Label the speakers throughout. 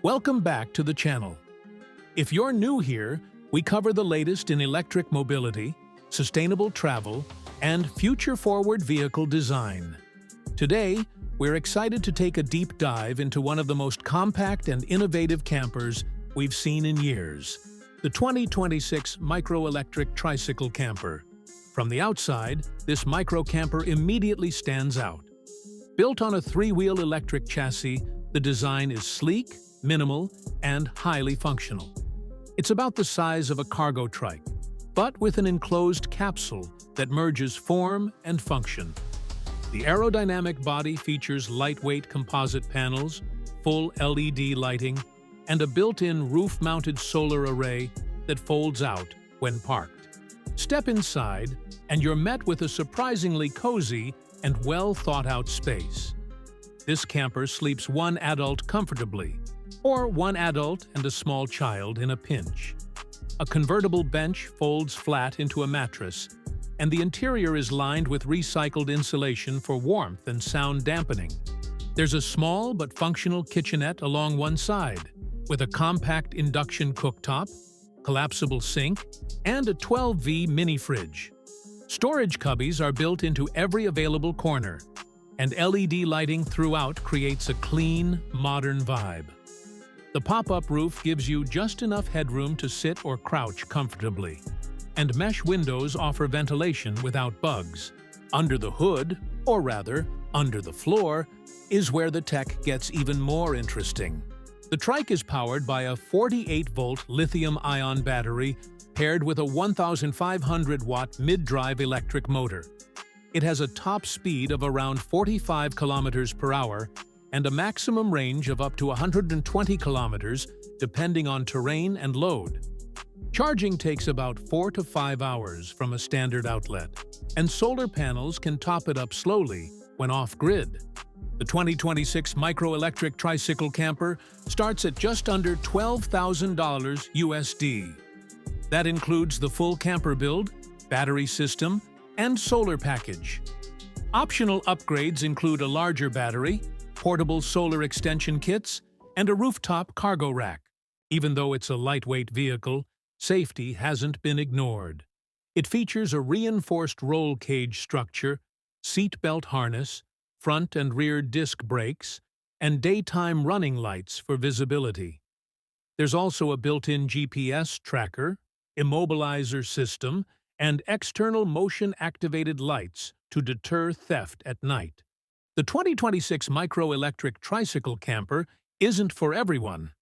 Speaker 1: Welcome back to the channel. If you're new here, we cover the latest in electric mobility, sustainable travel, and future-forward vehicle design. Today, we're excited to take a deep dive into one of the most compact and innovative campers we've seen in years, the 2026 Micro Electric Tricycle Camper. From the outside, this micro camper immediately stands out. Built on a three-wheel electric chassis, the design is sleek, minimal, and highly functional. It's about the size of a cargo trike, but with an enclosed capsule that merges form and function. The aerodynamic body features lightweight composite panels, full LED lighting, and a built-in roof-mounted solar array that folds out when parked. Step inside, and you're met with a surprisingly cozy and well-thought-out space. This camper sleeps one adult comfortably, or one adult and a small child in a pinch. A convertible bench folds flat into a mattress, and the interior is lined with recycled insulation for warmth and sound dampening. There's a small but functional kitchenette along one side, with a compact induction cooktop, collapsible sink, and a 12V mini fridge. Storage cubbies are built into every available corner, and LED lighting throughout creates a clean, modern vibe. The pop-up roof gives you just enough headroom to sit or crouch comfortably, and mesh windows offer ventilation without bugs. Under the hood, or rather, under the floor, is where the tech gets even more interesting. The Trike is powered by a 48-volt lithium-ion battery paired with a 1,500-watt mid-drive electric motor. It has a top speed of around 45 kilometers per hour and a maximum range of up to 120 kilometers depending on terrain and load. Charging takes about 4 to 5 hours from a standard outlet, and solar panels can top it up slowly when off-grid. The 2026 Micro Electric Tricycle Camper starts at just under $12,000 USD. That includes the full camper build, battery system, and solar package. Optional upgrades include a larger battery, portable solar extension kits, and a rooftop cargo rack. Even though it's a lightweight vehicle, safety hasn't been ignored. It features a reinforced roll cage structure, seat belt harness, front and rear disc brakes, and daytime running lights for visibility. There's also a built-in GPS tracker, immobilizer system, and external motion-activated lights to deter theft at night. The 2026 Micro Electric Tricycle Camper isn't for everyone,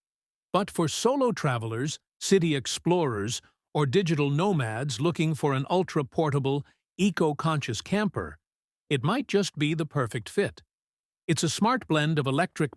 Speaker 1: but for solo travelers, city explorers, or digital nomads looking for an ultra-portable, eco-conscious camper, it might just be the perfect fit. It's a smart blend of electric